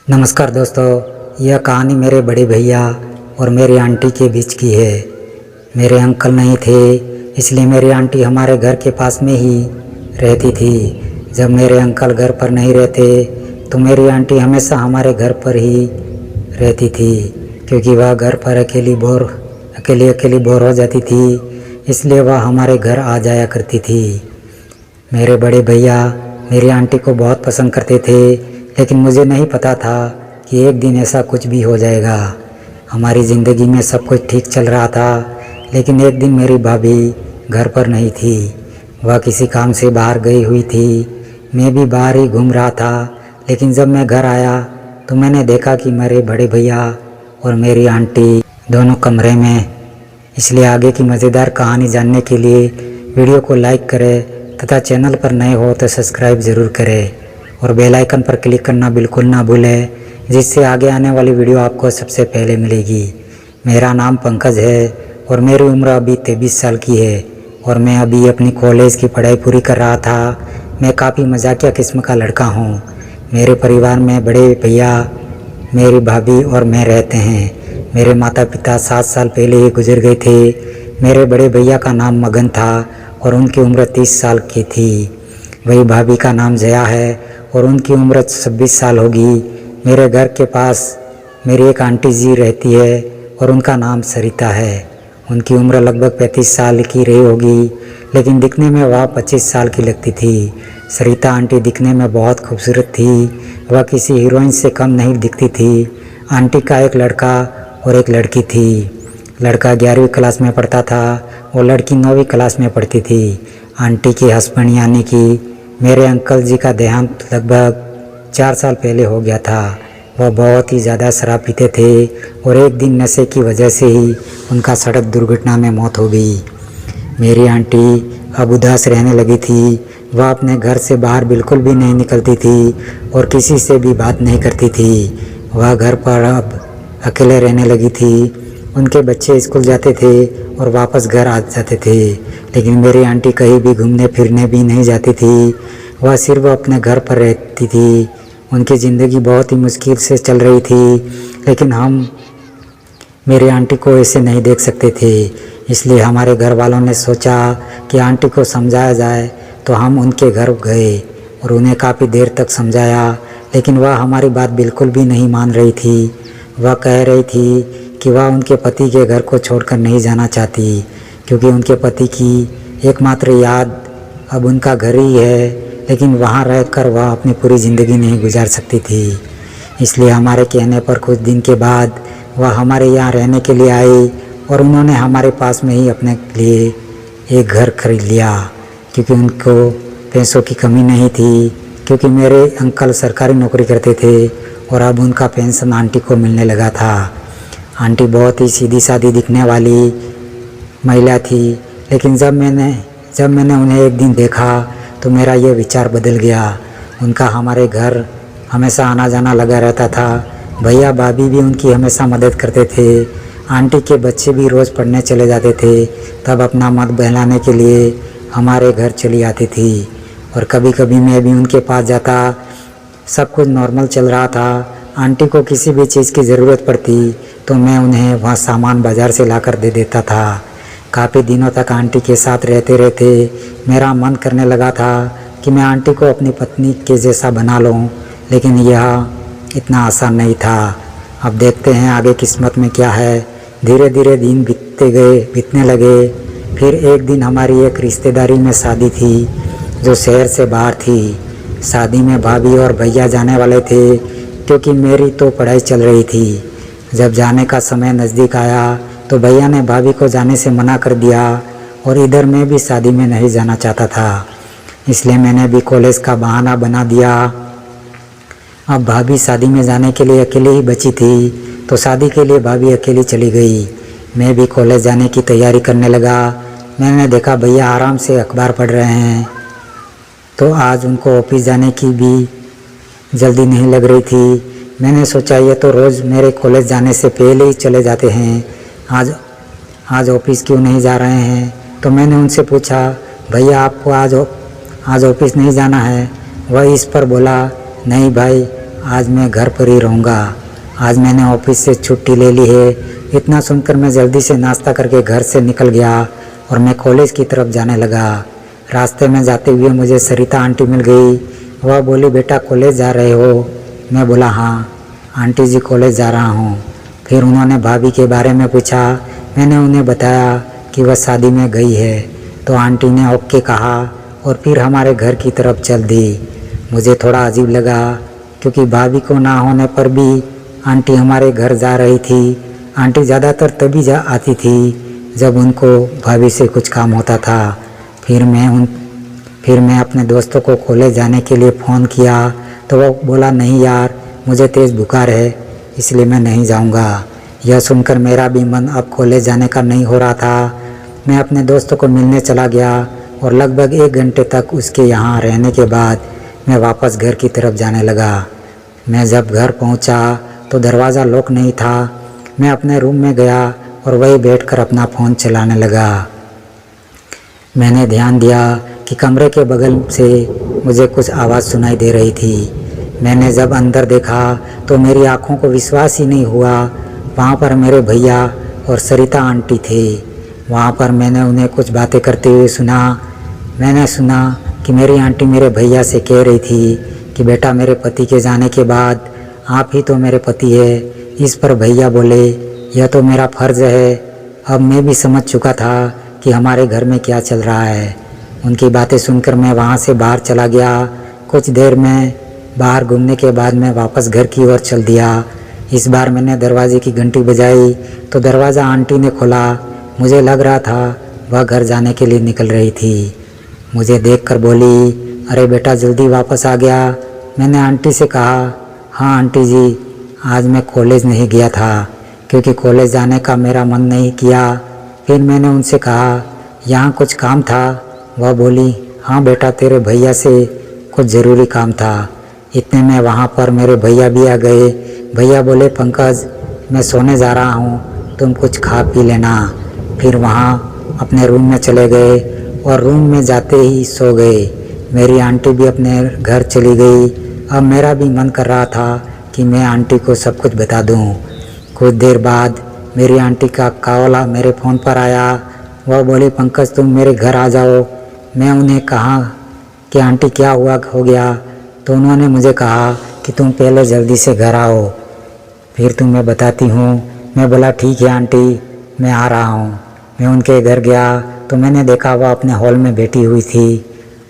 नमस्कार दोस्तों, यह कहानी मेरे बड़े भैया और मेरी आंटी के बीच की है। मेरे अंकल नहीं थे, इसलिए मेरी आंटी हमारे घर के पास में ही रहती थी। जब मेरे अंकल घर पर नहीं रहते तो मेरी आंटी हमेशा हमारे घर पर ही रहती थी, क्योंकि वह घर पर अकेली बोर हो जाती थी, इसलिए वह हमारे घर आ जाया करती थी। मेरे बड़े भैया मेरी आंटी को बहुत पसंद करते थे, लेकिन मुझे नहीं पता था कि एक दिन ऐसा कुछ भी हो जाएगा। हमारी ज़िंदगी में सब कुछ ठीक चल रहा था, लेकिन एक दिन मेरी भाभी घर पर नहीं थी। वह किसी काम से बाहर गई हुई थी। मैं भी बाहर ही घूम रहा था, लेकिन जब मैं घर आया तो मैंने देखा कि मेरे बड़े भैया और मेरी आंटी दोनों कमरे में। इसलिए आगे की मज़ेदार कहानी जानने के लिए वीडियो को लाइक करें तथा चैनल पर नए हो तो सब्सक्राइब ज़रूर करें और बेल आइकन पर क्लिक करना बिल्कुल ना भूलें, जिससे आगे आने वाली वीडियो आपको सबसे पहले मिलेगी। मेरा नाम पंकज है और मेरी उम्र अभी 23 साल की है और मैं अभी अपनी कॉलेज की पढ़ाई पूरी कर रहा था। मैं काफ़ी मजाकिया किस्म का लड़का हूँ। मेरे परिवार में बड़े भैया, मेरी भाभी और मैं रहते हैं। मेरे माता पिता 7 साल पहले ही गुजर गए थे। मेरे बड़े भैया का नाम मगन था और उनकी उम्र 30 साल की थी। वही भाभी का नाम जया है और उनकी उम्र 26 साल होगी। मेरे घर के पास मेरी एक आंटी जी रहती है और उनका नाम सरिता है। उनकी उम्र लगभग 35 साल की रही होगी, लेकिन दिखने में वह 25 साल की लगती थी। सरिता आंटी दिखने में बहुत खूबसूरत थी। वह किसी हीरोइन से कम नहीं दिखती थी। आंटी का एक लड़का और एक लड़की थी। लड़का 11वीं क्लास में पढ़ता था और लड़की 9वीं क्लास में पढ़ती थी। आंटी के हस्बैंड यानी कि मेरे अंकल जी का देहांत लगभग 4 साल पहले हो गया था। वह बहुत ही ज़्यादा शराब पीते थे और एक दिन नशे की वजह से ही उनका सड़क दुर्घटना में मौत हो गई। मेरी आंटी अब उदास रहने लगी थी। वह अपने घर से बाहर बिल्कुल भी नहीं निकलती थी और किसी से भी बात नहीं करती थी। वह घर पर अब अकेले रहने लगी थी। उनके बच्चे स्कूल जाते थे और वापस घर आ जाते थे, लेकिन मेरी आंटी कहीं भी घूमने फिरने भी नहीं जाती थी। वह सिर्फ अपने घर पर रहती थी। उनकी ज़िंदगी बहुत ही मुश्किल से चल रही थी, लेकिन हम मेरी आंटी को ऐसे नहीं देख सकते थे। इसलिए हमारे घर वालों ने सोचा कि आंटी को समझाया जाए, तो हम उनके घर गए और उन्हें काफ़ी देर तक समझाया, लेकिन वह हमारी बात बिल्कुल भी नहीं मान रही थी। वह कह रही थी कि वह उनके पति के घर को छोड़कर नहीं जाना चाहती, क्योंकि उनके पति की एकमात्र याद अब उनका घर ही है, लेकिन वहाँ रहकर वह अपनी पूरी ज़िंदगी नहीं गुजार सकती थी। इसलिए हमारे कहने पर कुछ दिन के बाद वह हमारे यहाँ रहने के लिए आई और उन्होंने हमारे पास में ही अपने लिए एक घर खरीद लिया, क्योंकि उनको पैसों की कमी नहीं थी, क्योंकि मेरे अंकल सरकारी नौकरी करते थे और अब उनका पेंशन आंटी को मिलने लगा था। आंटी बहुत ही सीधी सादी दिखने वाली महिला थी, लेकिन जब मैंने उन्हें एक दिन देखा तो मेरा ये विचार बदल गया। उनका हमारे घर हमेशा आना जाना लगा रहता था। भैया भाभी भी उनकी हमेशा मदद करते थे। आंटी के बच्चे भी रोज़ पढ़ने चले जाते थे, तब अपना मत बहलाने के लिए हमारे घर चली आती थी और कभी कभी मैं भी उनके पास जाता। सब कुछ नॉर्मल चल रहा था। आंटी को किसी भी चीज़ की ज़रूरत पड़ती तो मैं उन्हें वह सामान बाज़ार से लाकर दे देता था। काफ़ी दिनों तक आंटी के साथ रहते रहते मेरा मन करने लगा था कि मैं आंटी को अपनी पत्नी के जैसा बना लूं, लेकिन यह इतना आसान नहीं था। अब देखते हैं आगे किस्मत में क्या है। धीरे धीरे दिन बीतने लगे। फिर एक दिन हमारी एक रिश्तेदारी में शादी थी जो शहर से बाहर थी। शादी में भाभी और भैया जाने वाले थे, क्योंकि मेरी तो पढ़ाई चल रही थी। जब जाने का समय नज़दीक आया तो भैया ने भाभी को जाने से मना कर दिया और इधर मैं भी शादी में नहीं जाना चाहता था, इसलिए मैंने भी कॉलेज का बहाना बना दिया। अब भाभी शादी में जाने के लिए अकेले ही बची थी, तो शादी के लिए भाभी अकेली चली गई। मैं भी कॉलेज जाने की तैयारी करने लगा। मैंने देखा भैया आराम से अखबार पढ़ रहे हैं, तो आज उनको ऑफिस जाने की भी जल्दी नहीं लग रही थी। मैंने सोचा ये तो रोज़ मेरे कॉलेज जाने से पहले ही चले जाते हैं, आज ऑफिस क्यों नहीं जा रहे हैं। तो मैंने उनसे पूछा, भैया आपको आज ऑफिस नहीं जाना है। वह इस पर बोला, नहीं भाई, आज मैं घर पर ही रहूँगा। आज मैंने ऑफिस से छुट्टी ले ली है। इतना सुनकर मैं जल्दी से नाश्ता करके घर से निकल गया और मैं कॉलेज की तरफ जाने लगा। रास्ते में जाते हुए मुझे सरिता आंटी मिल गई। वह बोली, बेटा कॉलेज जा रहे हो? मैं बोला, हाँ आंटी जी कॉलेज जा रहा हूँ। फिर उन्होंने भाभी के बारे में पूछा। मैंने उन्हें बताया कि वह शादी में गई है। तो आंटी ने ओके कहा और फिर हमारे घर की तरफ चल दी। मुझे थोड़ा अजीब लगा क्योंकि भाभी को ना होने पर भी आंटी हमारे घर जा रही थी। आंटी ज़्यादातर तभी आती थी जब उनको भाभी से कुछ काम होता था। फिर मैं अपने दोस्तों को कॉलेज जाने के लिए फ़ोन किया तो वो बोला, नहीं यार मुझे तेज़ बुखार है इसलिए मैं नहीं जाऊंगा। यह सुनकर मेरा भी मन अब कॉलेज जाने का नहीं हो रहा था। मैं अपने दोस्तों को मिलने चला गया और लगभग 1 घंटे तक उसके यहाँ रहने के बाद मैं वापस घर की तरफ जाने लगा। मैं जब घर पहुँचा तो दरवाज़ा लॉक नहीं था। मैं अपने रूम में गया और वहीं बैठकर अपना फ़ोन चलाने लगा। मैंने ध्यान दिया कि कमरे के बगल से मुझे कुछ आवाज़ सुनाई दे रही थी। मैंने जब अंदर देखा तो मेरी आंखों को विश्वास ही नहीं हुआ। वहाँ पर मेरे भैया और सरिता आंटी थे। वहाँ पर मैंने उन्हें कुछ बातें करते हुए सुना। मैंने सुना कि मेरी आंटी मेरे भैया से कह रही थी कि बेटा मेरे पति के जाने के बाद आप ही तो मेरे पति है। इस पर भैया बोले, यह तो मेरा फ़र्ज़ है। अब मैं भी समझ चुका था कि हमारे घर में क्या चल रहा है। उनकी बातें सुनकर मैं वहाँ से बाहर चला गया। कुछ देर में बाहर घूमने के बाद मैं वापस घर की ओर चल दिया। इस बार मैंने दरवाजे की घंटी बजाई तो दरवाज़ा आंटी ने खोला। मुझे लग रहा था वह घर जाने के लिए निकल रही थी। मुझे देखकर बोली, अरे बेटा जल्दी वापस आ गया। मैंने आंटी से कहा, हाँ आंटी जी आज मैं कॉलेज नहीं गया था क्योंकि कॉलेज जाने का मेरा मन नहीं किया। फिर मैंने उनसे कहा, यहाँ कुछ काम था? वह बोली, हाँ बेटा तेरे भैया से कुछ ज़रूरी काम था। इतने में वहाँ पर मेरे भैया भी आ गए। भैया बोले, पंकज मैं सोने जा रहा हूँ, तुम कुछ खा पी लेना। फिर वहाँ अपने रूम में चले गए और रूम में जाते ही सो गए। मेरी आंटी भी अपने घर चली गई। अब मेरा भी मन कर रहा था कि मैं आंटी को सब कुछ बता दूं। कुछ देर बाद मेरी आंटी का कॉल मेरे फ़ोन पर आया। वह बोली, पंकज तुम मेरे घर आ जाओ। मैं उन्हें कहा कि आंटी क्या हो गया? तो उन्होंने मुझे कहा कि तुम पहले जल्दी से घर आओ फिर तुम्हें बताती हूँ। मैं बोला, ठीक है आंटी मैं आ रहा हूँ। मैं उनके घर गया तो मैंने देखा वह अपने हॉल में बैठी हुई थी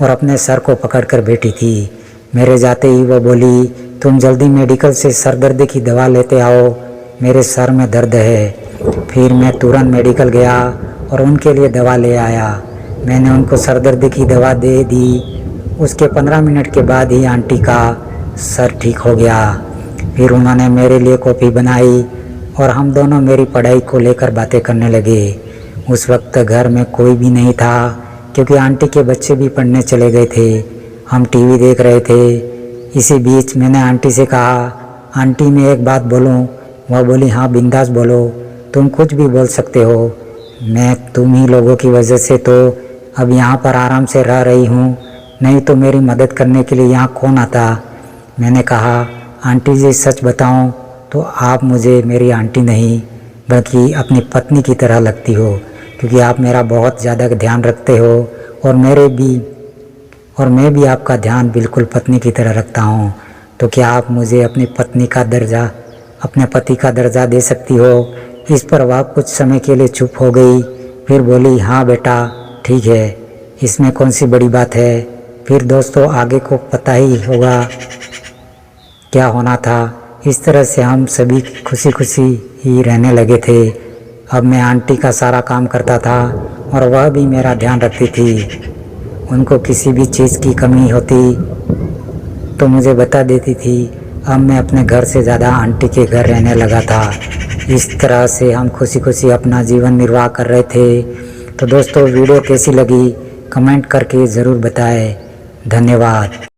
और अपने सर को पकड़कर बैठी थी। मेरे जाते ही वह बोली, तुम जल्दी मेडिकल से सर दर्द की दवा लेते आओ, मेरे सर में दर्द है। फिर मैं तुरंत मेडिकल गया और उनके लिए दवा ले आया। मैंने उनको सर दर्द की दवा दे दी। उसके 15 मिनट के बाद ही आंटी का सर ठीक हो गया। फिर उन्होंने मेरे लिए कॉफ़ी बनाई और हम दोनों मेरी पढ़ाई को लेकर बातें करने लगे। उस वक्त घर में कोई भी नहीं था क्योंकि आंटी के बच्चे भी पढ़ने चले गए थे। हम टीवी देख रहे थे। इसी बीच मैंने आंटी से कहा, आंटी मैं एक बात बोलूं? वह बोली, हाँ बिंदास बोलो, तुम कुछ भी बोल सकते हो। मैं तुम ही लोगों की वजह से तो अब यहाँ पर आराम से रह रही हूँ, नहीं तो मेरी मदद करने के लिए यहाँ कौन आता? मैंने कहा, आंटी जी सच बताऊँ तो आप मुझे मेरी आंटी नहीं बल्कि अपनी पत्नी की तरह लगती हो, क्योंकि आप मेरा बहुत ज़्यादा ध्यान रखते हो और मैं भी आपका ध्यान बिल्कुल पत्नी की तरह रखता हूँ। तो क्या आप मुझे अपने पति का दर्जा दे सकती हो? इस पर वह कुछ समय के लिए चुप हो गई। फिर बोली, हाँ बेटा ठीक है, इसमें कौन सी बड़ी बात है। फिर दोस्तों आगे को पता ही होगा क्या होना था। इस तरह से हम सभी खुशी खुशी ही रहने लगे थे। अब मैं आंटी का सारा काम करता था और वह भी मेरा ध्यान रखती थी। उनको किसी भी चीज़ की कमी होती तो मुझे बता देती थी। अब मैं अपने घर से ज़्यादा आंटी के घर रहने लगा था। इस तरह से हम खुशी खुशी अपना जीवन निर्वाह कर रहे थे। तो दोस्तों वीडियो कैसी लगी कमेंट करके ज़रूर बताएं। धन्यवाद।